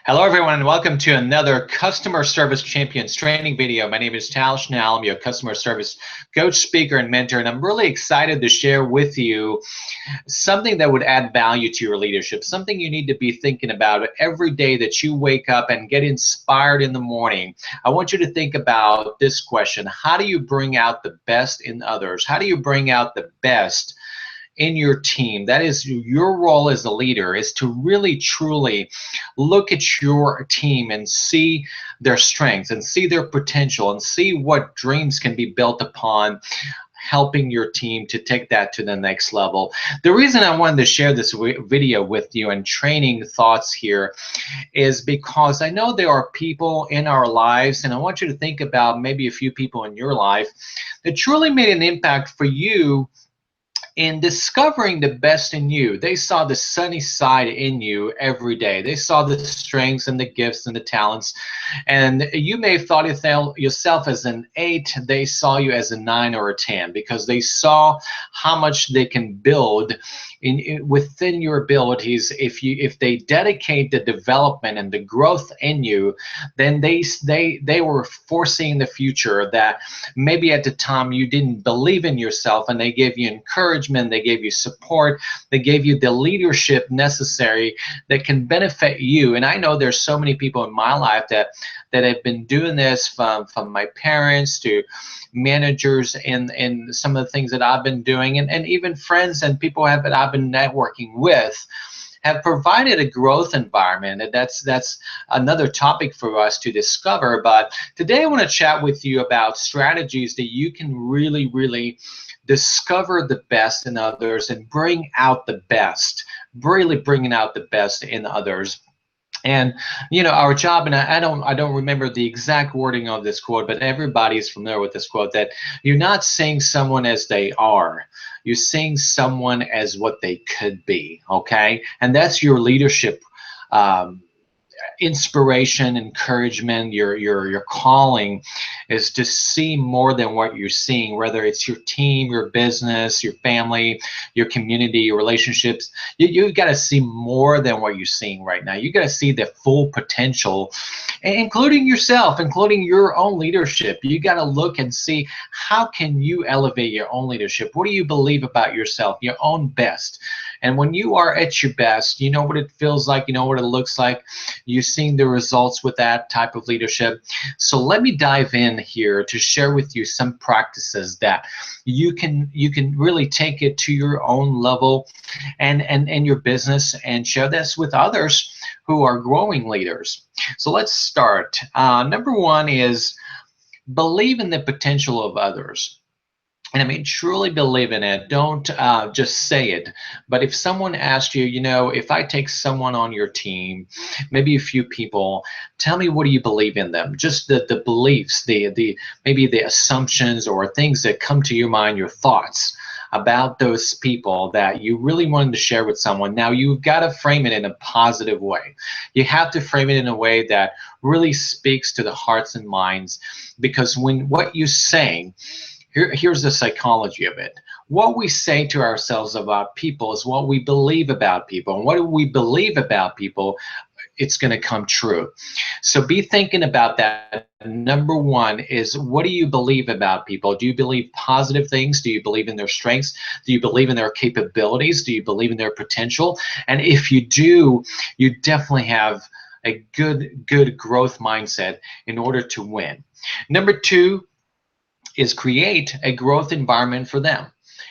Hello everyone and welcome to another Customer Service Champions training video. My name is Tal Schnell. I'm your customer service coach, speaker, and mentor, and I'm really excited to share with you something that would add value to your leadership, something you need to be thinking about every day that you wake up and get inspired in the morning. I want you to think about this question: how do you bring out the best in others? How do you bring out the best in your team? That is your role as a leader, is to really truly look at your team and see their strengths and see their potential and see what dreams can be built upon helping your team to take that to the next level. The reason I wanted to share this video with you and training thoughts here is because I know there are people in our lives, and I want you to think about maybe a few people in your life that truly made an impact for you in discovering the best in you. They saw the sunny side in you every day. They saw the strengths and the gifts and the talents. And you may have thought yourself as an 8. They saw you as a 9 or a 10 because they saw how much they can build within your abilities. If they dedicate the development and the growth in you, then they were foreseeing the future that maybe at the time you didn't believe in yourself, and they gave you encouragement, they gave you support, they gave you the leadership necessary that can benefit you. And I know there's so many people in my life that have been doing this, from my parents to managers in some of the things that I've been doing, and even friends and people that I've been networking with have provided a growth environment. And that's another topic for us to discover. But today I want to chat with you about strategies that you can really discover the best in others and bring out the best, really bringing out the best in others. And you know, our job, and I don't remember the exact wording of this quote, but everybody's familiar with this quote, that you're not seeing someone as they are, you're seeing someone as what they could be. Okay, and that's your leadership inspiration, encouragement. Your calling is to see more than what you're seeing, whether it's your team, your business, your family, your community, your relationships. You've got to see more than what you're seeing right now. You got to see the full potential, including yourself, including your own leadership. You got to look and see, how can you elevate your own leadership? What do you believe about yourself, your own best? And when you are at your best, you know what it feels like, you know what it looks like. You've seen the results with that type of leadership. So let me dive in here to share with you some practices that you can really take it to your own level and your business, and share this with others who are growing leaders. So let's start. Number one is believe in the potential of others. And I mean, truly believe in it. Don't just say it. But if someone asked you, you know, if I take someone on your team, maybe a few people, tell me, what do you believe in them? Just the beliefs, maybe the assumptions or things that come to your mind, your thoughts about those people that you really wanted to share with someone. Now, you've got to frame it in a positive way. You have to frame it in a way that really speaks to the hearts and minds, because when what you're saying, here's the psychology of it. What we say to ourselves about people is what we believe about people. And what do we believe about people, it's going to come true. So be thinking about that. Number one is, what do you believe about people? Do you believe positive things? Do you believe in their strengths? Do you believe in their capabilities? Do you believe in their potential? And if you do, you definitely have a good growth mindset in order to win. Number two is create a growth environment for them.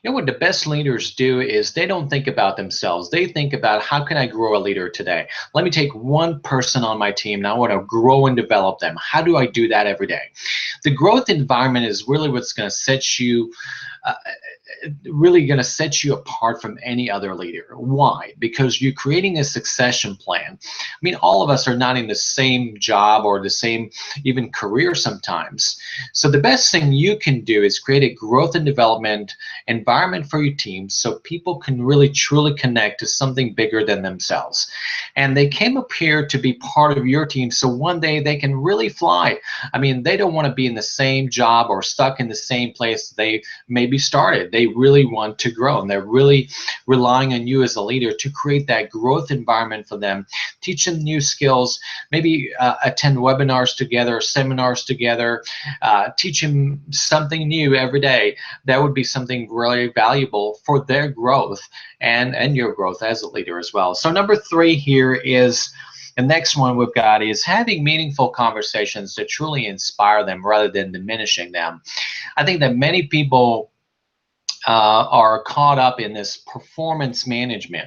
You know what the best leaders do is they don't think about themselves. They think about, how can I grow a leader today? Let me take one person on my team and I want to grow and develop them. How do I do that every day? The growth environment is really what's going to set you apart from any other leader. Why? Because you're creating a succession plan. I mean, all of us are not in the same job or the same even career sometimes. So the best thing you can do is create a growth and development environment for your team, so people can really truly connect to something bigger than themselves. And they came up here to be part of your team, so one day they can really fly. I mean, they don't want to be in the same job or stuck in the same place they maybe started. They they really want to grow, and they're really relying on you as a leader to create that growth environment for them, teach them new skills, maybe attend webinars together, seminars together, teach them something new every day. That would be something really valuable for their growth and your growth as a leader as well. So number 3 here is, the next one we've got is having meaningful conversations that truly inspire them rather than diminishing them. I think that many people are caught up in this performance management.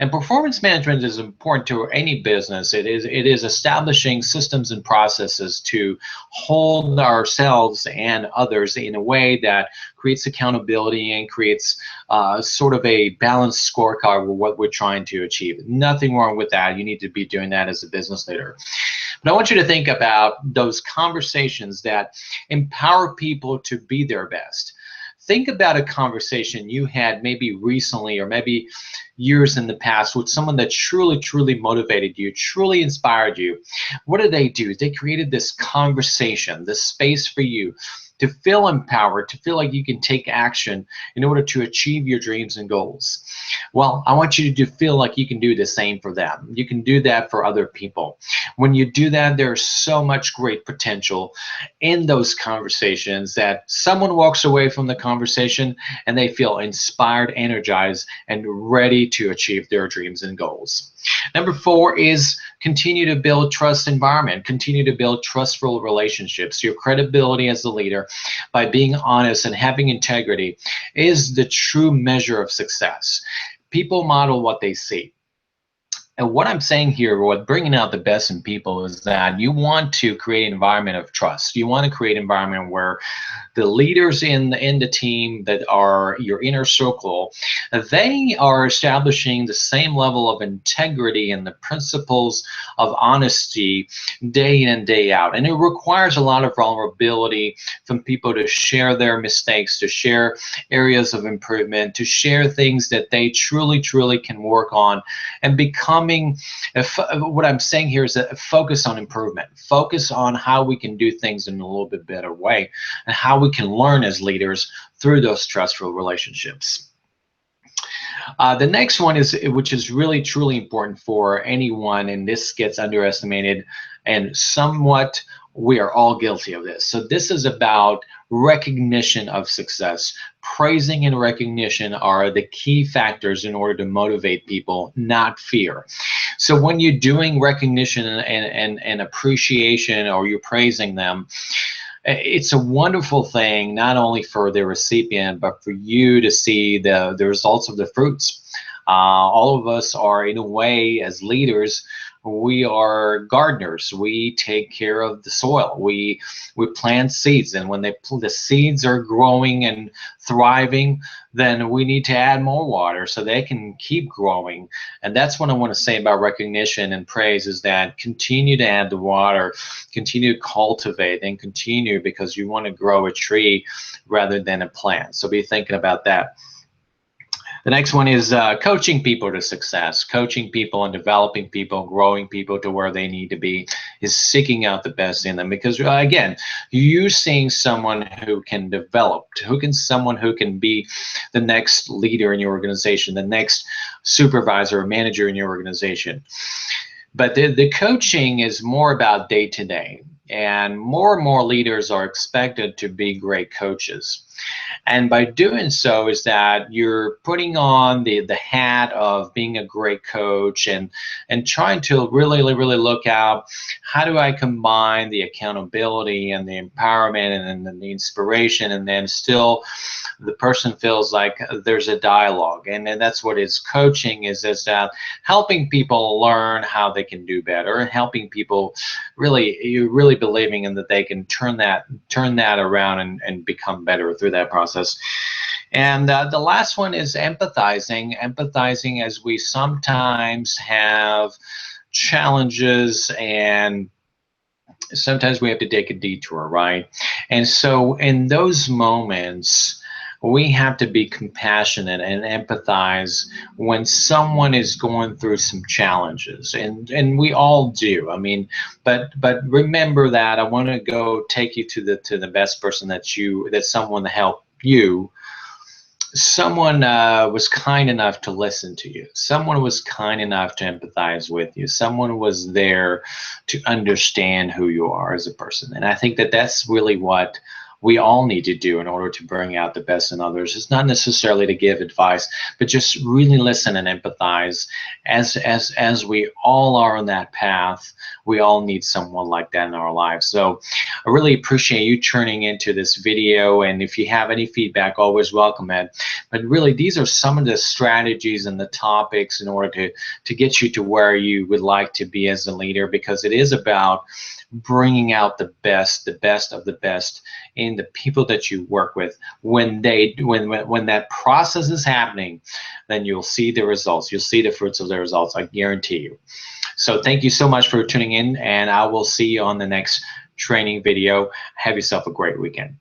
And performance management is important to any business. It is establishing systems and processes to hold ourselves and others in a way that creates accountability and creates sort of a balanced scorecard with what we're trying to achieve. Nothing wrong with that. You need to be doing that as a business leader. But I want you to think about those conversations that empower people to be their best. Think about a conversation you had maybe recently or maybe years in the past with someone that truly motivated you, truly inspired you. What did they do? They created this conversation, this space for you to feel empowered, to feel like you can take action in order to achieve your dreams and goals. Well, I want you to feel like you can do the same for them. You can do that for other people. When you do that, there's so much great potential in those conversations that someone walks away from the conversation and they feel inspired, energized, and ready to achieve their dreams and goals. Number 4 is continue to build trust environment, continue to build trustful relationships. Your credibility as a leader by being honest and having integrity is the true measure of success. People model what they see. And what I'm saying here, what bringing out the best in people is that you want to create an environment of trust. You want to create an environment where the leaders in the team that are your inner circle, they are establishing the same level of integrity and the principles of honesty day in and day out. And it requires a lot of vulnerability from people to share their mistakes, to share areas of improvement, to share things that they truly can work on, and becoming, what I'm saying here is a focus on improvement, focus on how we can do things in a little bit better way, and how we can learn as leaders through those trustful relationships. The next one is, which is really truly important for anyone, and this gets underestimated, and somewhat we are all guilty of this. So this is about recognition of success. Praising and recognition are the key factors in order to motivate people, not fear. So when you're doing recognition and appreciation, or you're praising them, it's a wonderful thing, not only for the recipient, but for you to see the results of the fruits. All of us are, in a way, as leaders, we are gardeners. We take care of the soil. We plant seeds, and when the seeds are growing and thriving, then we need to add more water so they can keep growing. And that's what I want to say about recognition and praise, is that continue to add the water, continue to cultivate, and continue, because you want to grow a tree rather than a plant. So be thinking about that. The next one is coaching people to success. Coaching people and developing people, growing people to where they need to be, is seeking out the best in them. Because again, you seeing someone who can develop, someone who can be the next leader in your organization, the next supervisor or manager in your organization. But the coaching is more about day to day. And more leaders are expected to be great coaches. And by doing so is that you're putting on the hat of being a great coach, and trying to really look out, how do I combine the accountability and the empowerment and the inspiration, and then still the person feels like there's a dialogue. And that's what is coaching is that helping people learn how they can do better, and helping people really believing in that they can turn that around and become better through that process. And the last one is empathizing, as we sometimes have challenges, and sometimes we have to take a detour, right? And so in those moments, we have to be compassionate and empathize when someone is going through some challenges, and we all do. I mean, but remember that I want to go take you to the best person that someone helped you. someone was kind enough to listen to you. Someone was kind enough to empathize with you. Someone was there to understand who you are as a person. And I think that that's really what we all need to do in order to bring out the best in others. It's not necessarily to give advice, but just really listen and empathize. As we all are on that path, we all need someone like that in our lives. So I really appreciate you tuning into this video, and if you have any feedback, always welcome it. But really, these are some of the strategies and the topics in order to get you to where you would like to be as a leader, because it is about bringing out the best of the best in the people that you work with. When that process is happening, then you'll see the results. You'll see the fruits of the results, I guarantee you. So thank you so much for tuning in, and I will see you on the next training video. Have yourself a great weekend.